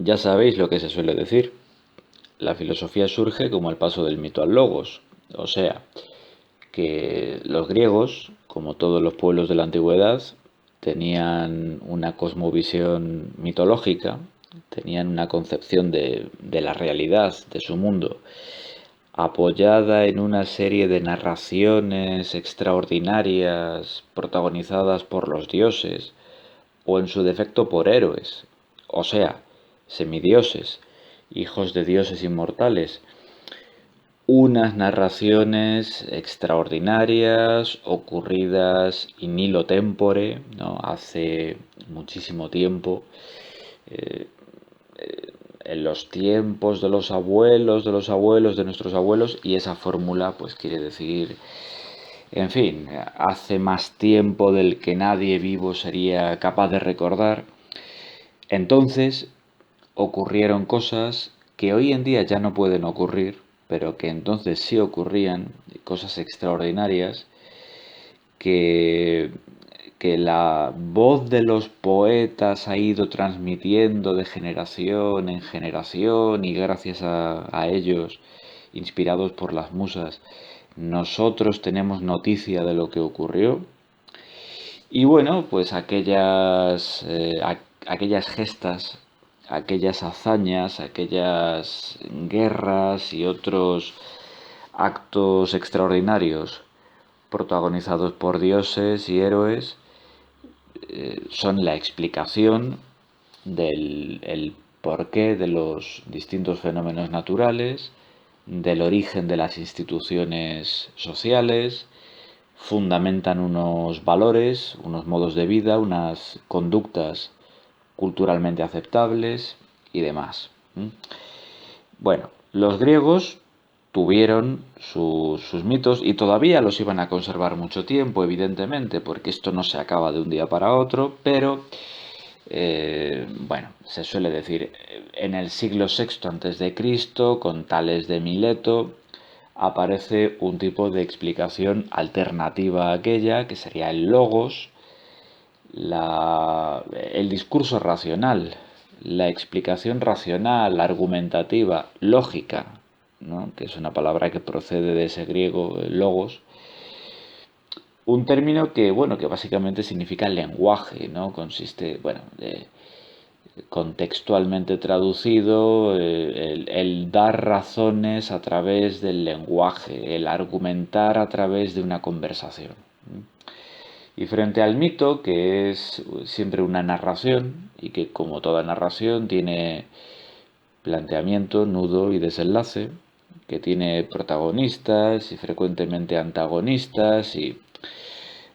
Ya sabéis lo que se suele decir. La filosofía surge como el paso del mito al logos. O sea, que los griegos, como todos los pueblos de la antigüedad, tenían una cosmovisión mitológica, tenían una concepción de la realidad, de su mundo, apoyada en una serie de narraciones extraordinarias protagonizadas por los dioses, o en su defecto por héroes, o sea, semidioses, hijos de dioses inmortales, unas narraciones extraordinarias ocurridas in illo tempore, ¿no? Hace muchísimo tiempo, en los tiempos de los abuelos, de nuestros abuelos, y esa fórmula pues quiere decir, en fin, hace más tiempo del que nadie vivo sería capaz de recordar. Entonces ocurrieron cosas que hoy en día ya no pueden ocurrir, pero que entonces sí ocurrían, cosas extraordinarias, que, que la voz de los poetas ha ido transmitiendo de generación en generación y gracias a ellos, inspirados por las musas, nosotros tenemos noticia de lo que ocurrió. Y bueno, pues aquellas gestas, aquellas hazañas, aquellas guerras y otros actos extraordinarios protagonizados por dioses y héroes son la explicación del el porqué de los distintos fenómenos naturales, del origen de las instituciones sociales, fundamentan unos valores, unos modos de vida, unas conductas culturalmente aceptables y demás. Bueno, los griegos tuvieron sus mitos y todavía los iban a conservar mucho tiempo, evidentemente, porque esto no se acaba de un día para otro, pero bueno, se suele decir en el siglo VI antes de Cristo, con Tales de Mileto, aparece un tipo de explicación alternativa a aquella, que sería el logos, el discurso racional, la explicación racional, argumentativa, lógica, ¿no? Que es una palabra que procede de ese griego logos, un término que, bueno, que básicamente significa lenguaje, ¿no? Consiste, bueno, contextualmente traducido, el dar razones a través del lenguaje, el argumentar a través de una conversación. Y frente al mito, que es siempre una narración, y que como toda narración tiene planteamiento, nudo y desenlace, que tiene protagonistas y frecuentemente antagonistas y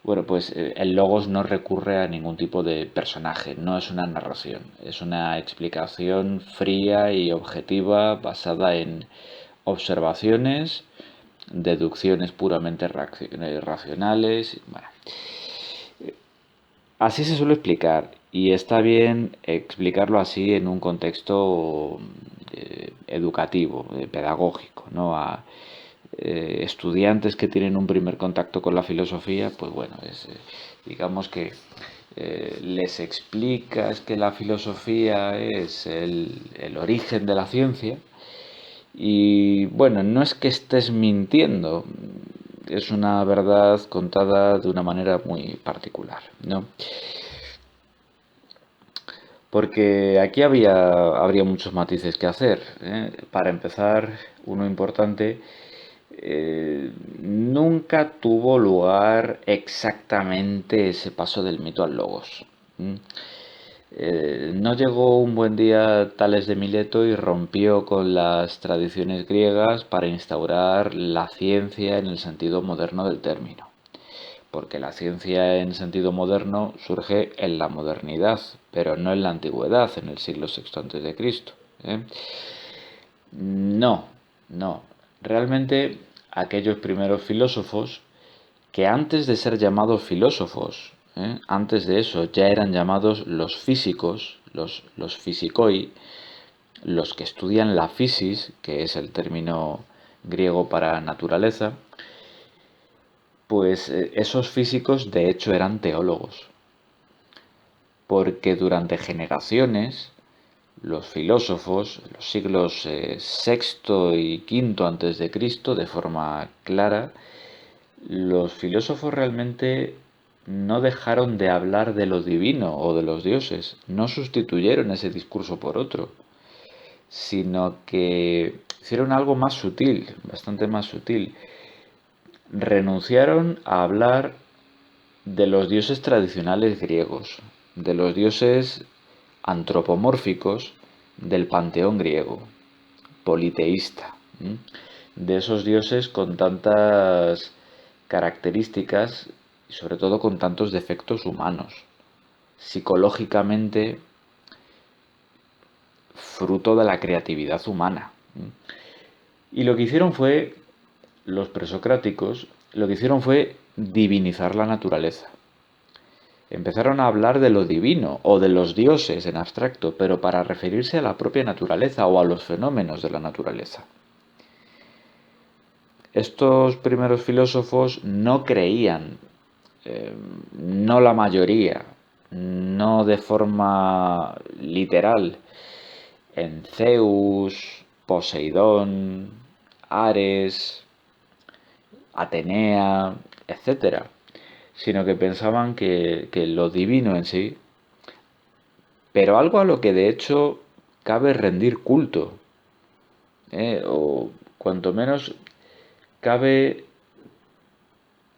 bueno, pues el logos no recurre a ningún tipo de personaje, no es una narración, es una explicación fría y objetiva basada en observaciones, deducciones puramente racionales. Bueno, así se suele explicar y está bien explicarlo así en un contexto educativo, pedagógico, ¿no? A estudiantes que tienen un primer contacto con la filosofía, pues bueno, digamos que les explicas que la filosofía es el origen de la ciencia y bueno, no es que estés mintiendo, es una verdad contada de una manera muy particular, ¿no? Porque aquí habría muchos matices que hacer, ¿eh? Para empezar, uno importante, nunca tuvo lugar exactamente ese paso del mito al logos. No llegó un buen día Tales de Mileto y rompió con las tradiciones griegas para instaurar la ciencia en el sentido moderno del término, porque la ciencia en sentido moderno surge en la modernidad, pero no en la antigüedad, en el siglo VI antes de Cristo. ¿Eh? No, no. Realmente aquellos primeros filósofos que antes de ser llamados filósofos, antes de eso ya eran llamados los físicos, los physicoi, los que estudian la physis, que es el término griego para naturaleza, pues esos físicos de hecho eran teólogos, porque durante generaciones los filósofos, en los siglos sexto y quinto antes de Cristo, de forma clara, los filósofos realmente no dejaron de hablar de lo divino o de los dioses, no sustituyeron ese discurso por otro, sino que hicieron algo más sutil, bastante más sutil. Renunciaron a hablar de los dioses tradicionales griegos, de los dioses antropomórficos del panteón griego, politeísta, de esos dioses con tantas características y sobre todo con tantos defectos humanos, psicológicamente fruto de la creatividad humana. Y lo que hicieron fue, los presocráticos, lo que hicieron fue divinizar la naturaleza. Empezaron a hablar de lo divino o de los dioses en abstracto, pero para referirse a la propia naturaleza o a los fenómenos de la naturaleza. Estos primeros filósofos no creían, no la mayoría, no de forma literal, en Zeus, Poseidón, Ares, Atenea, etcétera, sino que pensaban que lo divino en sí, pero algo a lo que de hecho cabe rendir culto, o cuanto menos cabe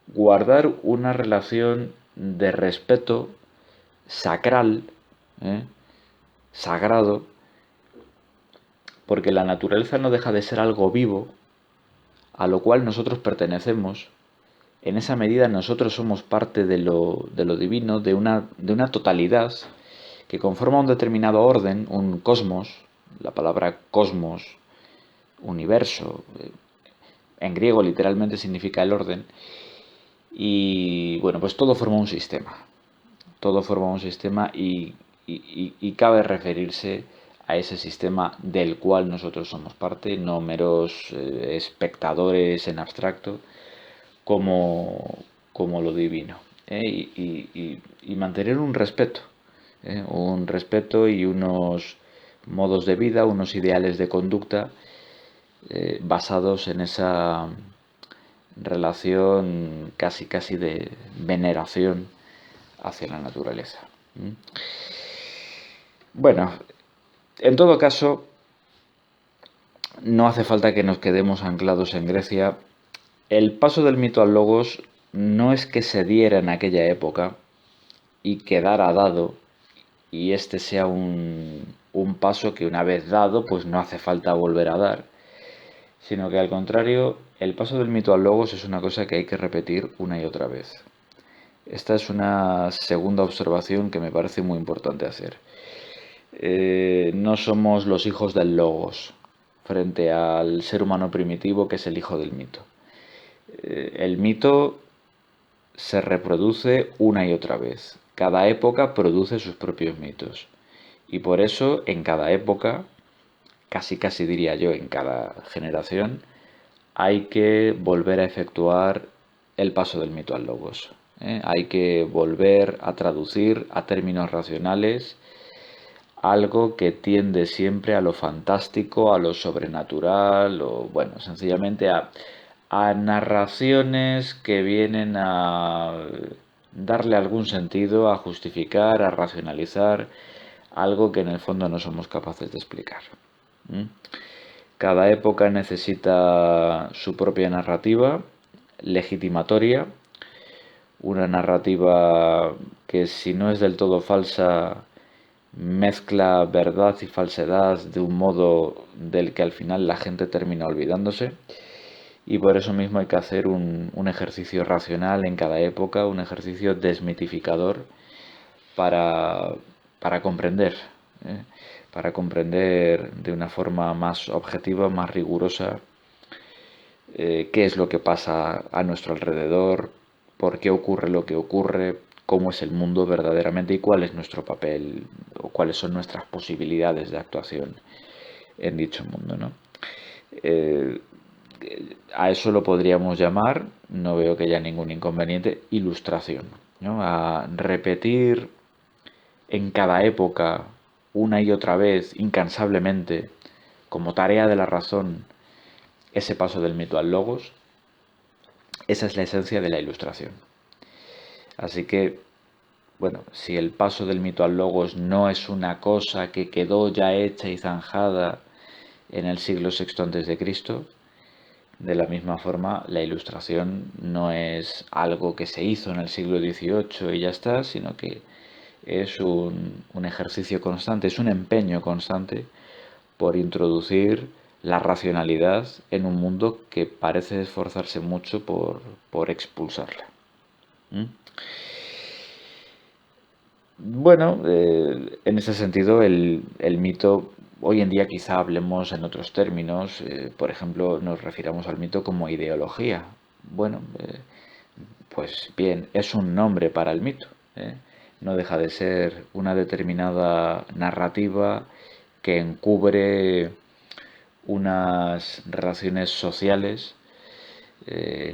guardar una relación de respeto sacral, ¿eh? Sagrado, porque la naturaleza no deja de ser algo vivo, a lo cual nosotros pertenecemos. En esa medida nosotros somos parte de lo divino, de una totalidad que conforma un determinado orden, un cosmos, la palabra cosmos, universo, en griego literalmente significa el orden, y bueno, pues todo forma un sistema, todo forma un sistema y cabe referirse a ese sistema del cual nosotros somos parte, no meros espectadores en abstracto, como lo divino. Y mantener un respeto y unos modos de vida, unos ideales de conducta basados en esa relación casi casi de veneración hacia la naturaleza. Bueno, en todo caso, no hace falta que nos quedemos anclados en Grecia. El paso del mito al logos no es que se diera en aquella época y quedara dado, y este sea un paso que una vez dado, pues no hace falta volver a dar, sino que al contrario, el paso del mito al logos es una cosa que hay que repetir una y otra vez. Esta es una segunda observación que me parece muy importante hacer. No somos los hijos del logos frente al ser humano primitivo que es el hijo del mito. El mito se reproduce una y otra vez. Cada época produce sus propios mitos. Y por eso en cada época, casi casi diría yo en cada generación, hay que volver a efectuar el paso del mito al logos. Hay que volver a traducir a términos racionales algo que tiende siempre a lo fantástico, a lo sobrenatural, o bueno, sencillamente a narraciones que vienen a darle algún sentido, a justificar, a racionalizar algo que en el fondo no somos capaces de explicar. Cada época necesita su propia narrativa legitimatoria, una narrativa que si no es del todo falsa mezcla verdad y falsedad de un modo del que al final la gente termina olvidándose, y por eso mismo hay que hacer un ejercicio racional en cada época, un ejercicio desmitificador para, para comprender, ¿eh? Para comprender de una forma más objetiva, más rigurosa, qué es lo que pasa a nuestro alrededor, por qué ocurre lo que ocurre, cómo es el mundo verdaderamente y cuál es nuestro papel o cuáles son nuestras posibilidades de actuación en dicho mundo, ¿no? Eh, a eso lo podríamos llamar, no veo que haya ningún inconveniente, ilustración, ¿no? A repetir en cada época una y otra vez, incansablemente, como tarea de la razón, ese paso del mito al logos, esa es la esencia de la ilustración. Así que, bueno, si el paso del mito al logos no es una cosa que quedó ya hecha y zanjada en el siglo VI antes de Cristo, de la misma forma, la ilustración no es algo que se hizo en el siglo XVIII y ya está, sino que es un ejercicio constante, es un empeño constante por introducir la racionalidad en un mundo que parece esforzarse mucho por expulsarla. ¿Mm? Bueno, en ese sentido, el mito, hoy en día quizá hablemos en otros términos, por ejemplo, nos refiramos al mito como ideología. Bueno, pues bien, es un nombre para el mito, ¿eh? No deja de ser una determinada narrativa que encubre unas relaciones sociales,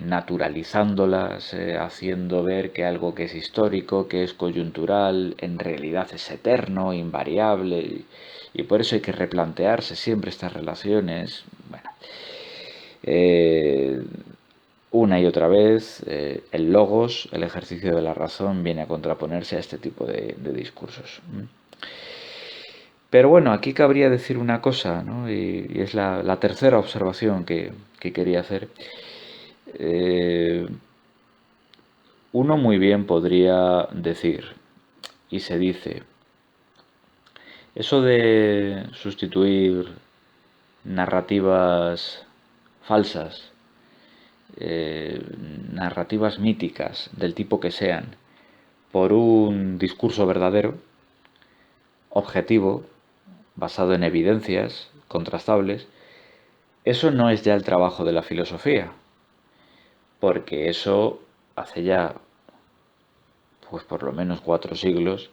naturalizándolas, haciendo ver que algo que es histórico, que es coyuntural, en realidad es eterno, invariable, y por eso hay que replantearse siempre estas relaciones. Bueno, eh, una y otra vez, el logos, el ejercicio de la razón, viene a contraponerse a este tipo de discursos. Pero bueno, aquí cabría decir una cosa, ¿no? Y es la tercera observación que quería hacer. Eh, Uno muy bien podría decir, y se dice, eso de sustituir narrativas falsas, eh, narrativas míticas, del tipo que sean, por un discurso verdadero, objetivo, basado en evidencias contrastables, eso no es ya el trabajo de la filosofía, porque eso hace ya, pues por lo menos 4 siglos,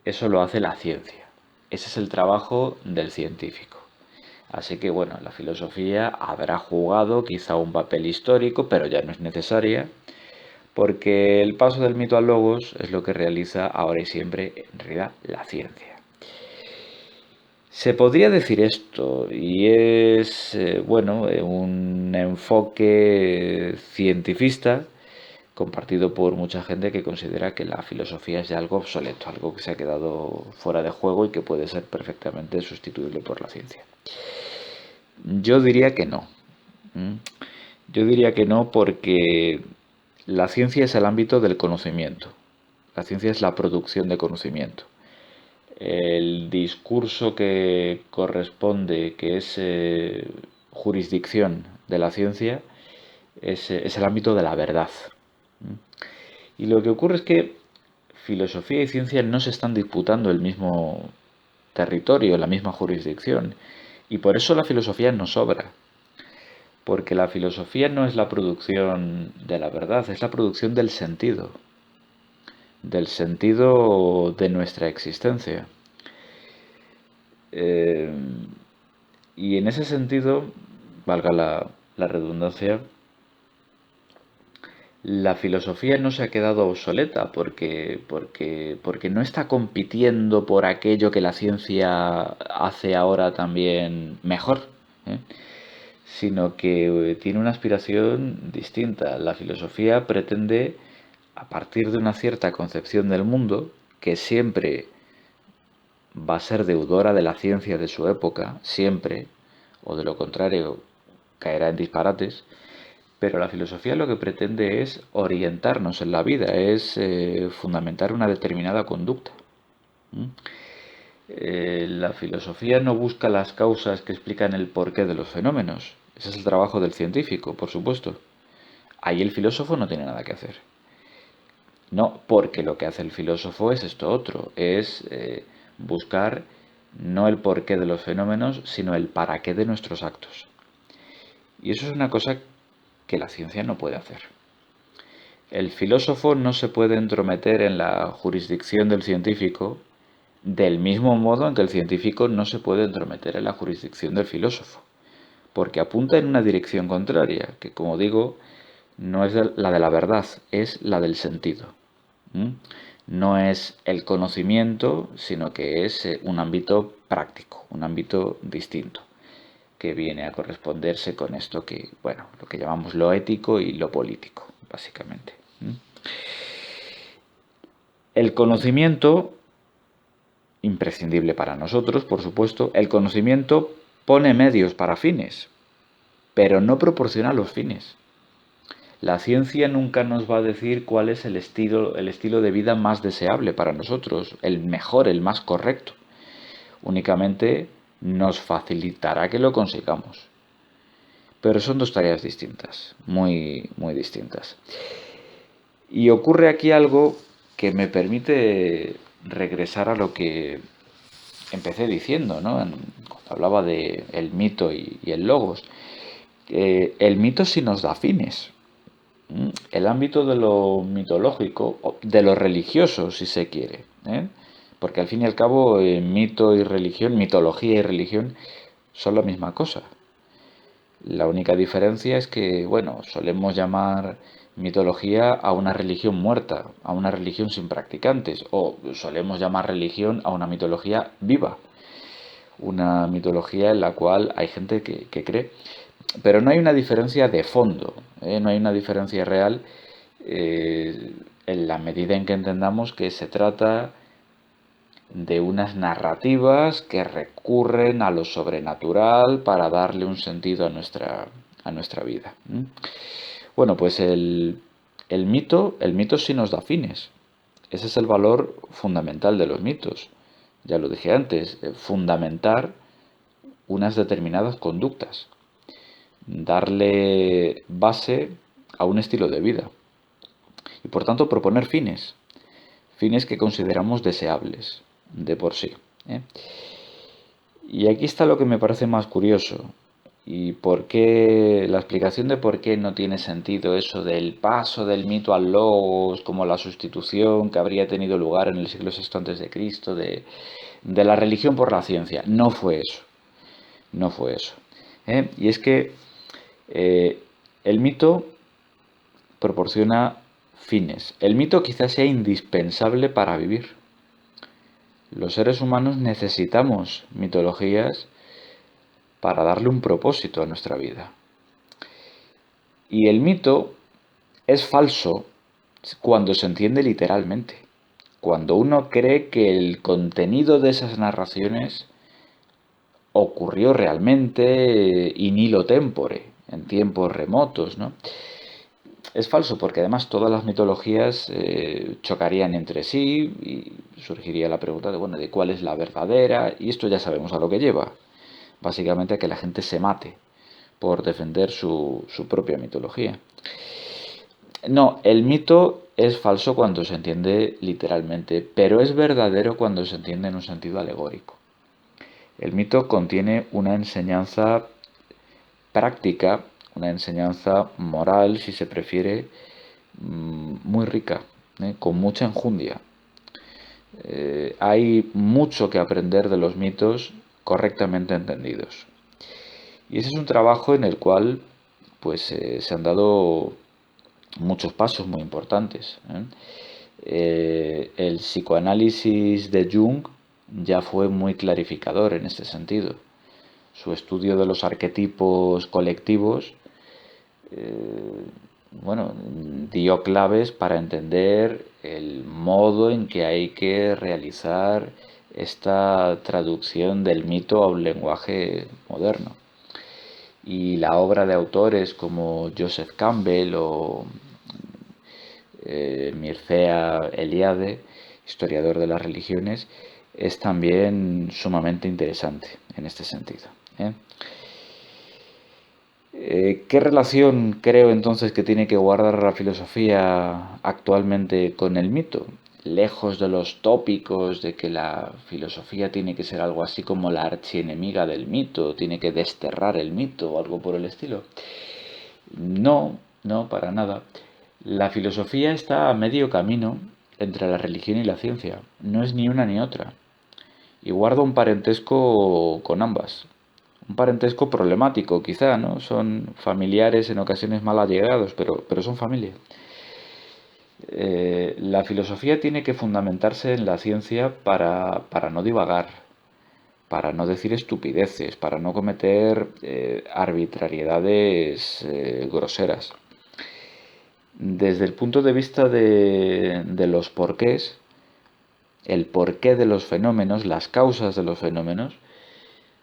eso lo hace la ciencia. Ese es el trabajo del científico. Así que bueno, la filosofía habrá jugado quizá un papel histórico, pero ya no es necesaria, porque el paso del mito al logos es lo que realiza ahora y siempre, en realidad, la ciencia. Se podría decir esto, y es, bueno, un enfoque cientifista compartido por mucha gente que considera que la filosofía es ya algo obsoleto, algo que se ha quedado fuera de juego y que puede ser perfectamente sustituible por la ciencia. Yo diría que no. ¿Mm? Yo diría que no porque la ciencia es el ámbito del conocimiento. La ciencia es la producción de conocimiento. El discurso que corresponde, que es jurisdicción de la ciencia, es el ámbito de la verdad. Y lo que ocurre es que filosofía y ciencia no se están disputando el mismo territorio, la misma jurisdicción. Y por eso la filosofía no sobra. Porque la filosofía no es la producción de la verdad, es la producción del sentido de nuestra existencia. Eh, y en ese sentido, valga la redundancia, la filosofía no se ha quedado obsoleta porque no está compitiendo por aquello que la ciencia hace ahora también mejor, ¿eh? Sino que tiene una aspiración distinta. La filosofía pretende, a partir de una cierta concepción del mundo, que siempre va a ser deudora de la ciencia de su época, siempre, o de lo contrario, caerá en disparates, pero la filosofía lo que pretende es orientarnos en la vida, es fundamentar una determinada conducta. ¿Mm? La filosofía no busca las causas que explican el porqué de los fenómenos. Ese es el trabajo del científico, por supuesto. Ahí el filósofo no tiene nada que hacer. No, porque lo que hace el filósofo es esto otro, es buscar no el porqué de los fenómenos, sino el para qué de nuestros actos. Y eso es una cosa que la ciencia no puede hacer. El filósofo no se puede entrometer en la jurisdicción del científico del mismo modo en que el científico no se puede entrometer en la jurisdicción del filósofo, porque apunta en una dirección contraria, que como digo, no es la de la verdad, es la del sentido. ¿Mm? no es el conocimiento, sino que es un ámbito práctico, un ámbito distinto, que viene a corresponderse con esto que, bueno, lo que llamamos lo ético y lo político, básicamente. El conocimiento, imprescindible para nosotros, por supuesto, el conocimiento pone medios para fines, pero no proporciona los fines. La ciencia nunca nos va a decir cuál es el estilo de vida más deseable para nosotros, el mejor, el más correcto. Únicamente nos facilitará que lo consigamos. Pero son dos tareas distintas, muy, muy distintas. Y ocurre aquí algo que me permite regresar a lo que empecé diciendo, ¿no? Cuando hablaba de el mito y el logos. El mito sí nos da fines. El ámbito de lo mitológico, de lo religioso, si se quiere, ¿eh? Porque al fin y al cabo, mito y religión, mitología y religión son la misma cosa. La única diferencia es que, bueno, solemos llamar mitología a una religión muerta, a una religión sin practicantes, o solemos llamar religión a una mitología viva, una mitología en la cual hay gente que cree. Pero no hay una diferencia de fondo, ¿eh? No hay una diferencia real en la medida en que entendamos que se trata de unas narrativas que recurren a lo sobrenatural para darle un sentido a nuestra vida. Bueno, pues el mito sí nos da fines. Ese es el valor fundamental de los mitos. Ya lo dije antes, fundamentar unas determinadas conductas, darle base a un estilo de vida y por tanto proponer fines, fines que consideramos deseables de por sí, ¿eh? Y aquí está lo que me parece más curioso y por qué la explicación de por qué no tiene sentido eso del paso del mito al logos como la sustitución que habría tenido lugar en el siglo VI antes de Cristo de la religión por la ciencia. No fue eso, no fue eso, ¿eh? Y es que el mito proporciona fines. El mito quizás sea indispensable para vivir. Los seres humanos necesitamos mitologías para darle un propósito a nuestra vida. Y el mito es falso cuando se entiende literalmente. Cuando uno cree que el contenido de esas narraciones ocurrió realmente in illo tempore, en tiempos remotos, ¿no? Es falso porque además todas las mitologías chocarían entre sí y surgiría la pregunta de, bueno, de cuál es la verdadera, y esto ya sabemos a lo que lleva, básicamente a que la gente se mate por defender su propia mitología. No, el mito es falso cuando se entiende literalmente, pero es verdadero cuando se entiende en un sentido alegórico. El mito contiene una enseñanza práctica, una enseñanza moral, si se prefiere, muy rica, con mucha enjundia. Hay mucho que aprender de los mitos correctamente entendidos. Y ese es un trabajo en el cual pues se han dado muchos pasos muy importantes, ¿eh? El psicoanálisis de Jung ya fue muy clarificador en este sentido. Su estudio de los arquetipos colectivos bueno, dio claves para entender el modo en que hay que realizar esta traducción del mito a un lenguaje moderno. Y la obra de autores como Joseph Campbell o Mircea Eliade, historiador de las religiones, es también sumamente interesante en este sentido, ¿eh? ¿Qué relación creo entonces que tiene que guardar la filosofía actualmente con el mito? Lejos de los tópicos de que la filosofía tiene que ser algo así como la archienemiga del mito, tiene que desterrar el mito o algo por el estilo. No, no, para nada. La filosofía está a medio camino entre la religión y la ciencia. No es ni una ni otra. Y guarda un parentesco con ambas. Un parentesco problemático, quizá, ¿no? Son familiares en ocasiones mal allegados, pero son familia. La filosofía tiene que fundamentarse en la ciencia para no divagar, para no decir estupideces, para no cometer arbitrariedades groseras. Desde el punto de vista de los porqués, el porqué de los fenómenos, las causas de los fenómenos,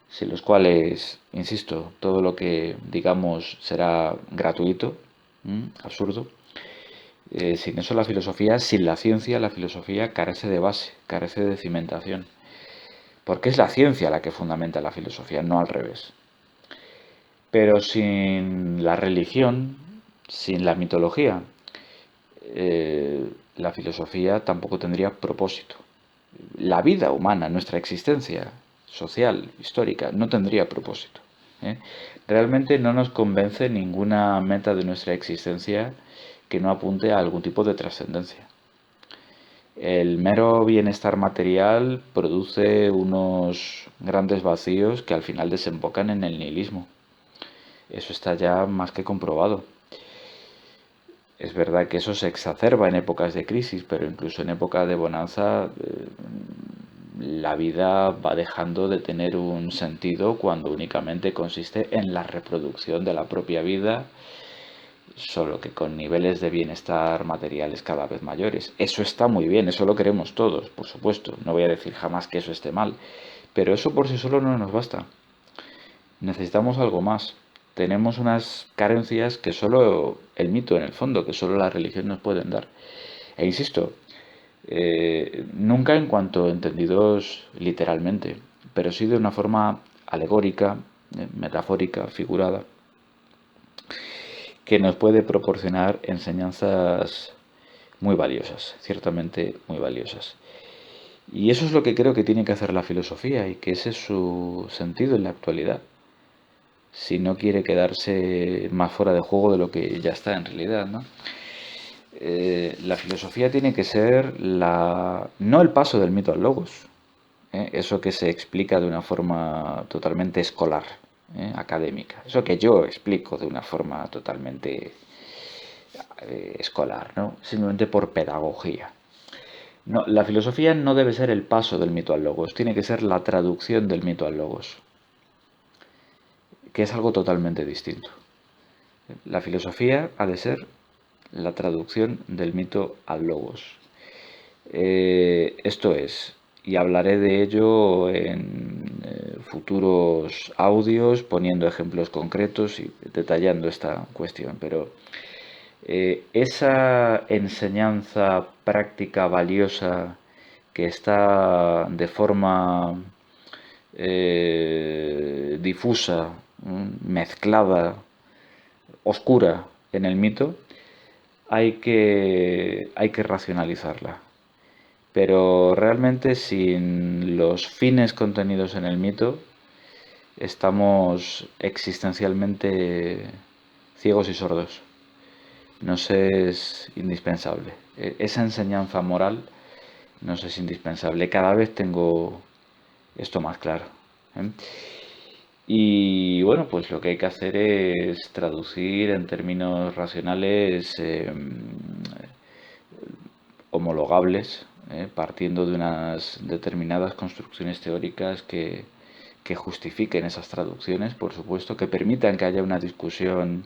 sin los cuales, insisto, todo lo que digamos será gratuito, absurdo. Sin eso la filosofía, sin la ciencia, la filosofía carece de base, carece de cimentación. Porque es la ciencia la que fundamenta la filosofía, no al revés. Pero sin la religión, sin la mitología, la filosofía tampoco tendría propósito. La vida humana, nuestra existencia social, histórica, no tendría propósito. ¿eh? Realmente no nos convence ninguna meta de nuestra existencia que no apunte a algún tipo de trascendencia. El mero bienestar material produce unos grandes vacíos que al final desembocan en el nihilismo. Eso está ya más que comprobado. Es verdad que eso se exacerba en épocas de crisis, pero incluso en época de bonanza la vida va dejando de tener un sentido cuando únicamente consiste en la reproducción de la propia vida, solo que con niveles de bienestar materiales cada vez mayores. Eso está muy bien, eso lo queremos todos, por supuesto. No voy a decir jamás que eso esté mal, pero eso por sí solo no nos basta. Necesitamos algo más. Tenemos unas carencias que solo el mito, en el fondo, que solo la religión nos pueden dar. E insisto, nunca en cuanto entendidos literalmente, pero sí de una forma alegórica, metafórica, figurada, que nos puede proporcionar enseñanzas muy valiosas, ciertamente muy valiosas. Y eso es lo que creo que tiene que hacer la filosofía y que ese es su sentido en la actualidad. Si no quiere quedarse más fuera de juego de lo que ya está en realidad, ¿no? La filosofía tiene que ser no el paso del mito al logos, eso que se explica de una forma totalmente escolar, académica, eso que yo explico de una forma totalmente escolar, ¿no? Simplemente por pedagogía. No, la filosofía no debe ser el paso del mito al logos, tiene que ser la traducción del mito al logos, que es algo totalmente distinto. La filosofía ha de ser la traducción del mito al logos. Esto es, y hablaré de ello en futuros audios, poniendo ejemplos concretos y detallando esta cuestión, pero esa enseñanza práctica valiosa que está de forma difusa, mezclada, oscura en el mito, hay que racionalizarla. Pero realmente sin los fines contenidos en el mito, estamos existencialmente ciegos y sordos. Nos es indispensable. Esa enseñanza moral nos es indispensable. Cada vez tengo esto más claro. ¿eh? Y bueno, pues lo que hay que hacer es traducir en términos racionales homologables, partiendo de unas determinadas construcciones teóricas que justifiquen esas traducciones, por supuesto, que permitan que haya una discusión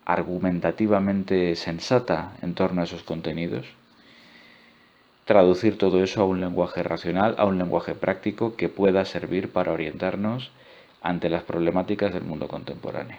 argumentativamente sensata en torno a esos contenidos, traducir todo eso a un lenguaje racional, a un lenguaje práctico que pueda servir para orientarnos ante las problemáticas del mundo contemporáneo.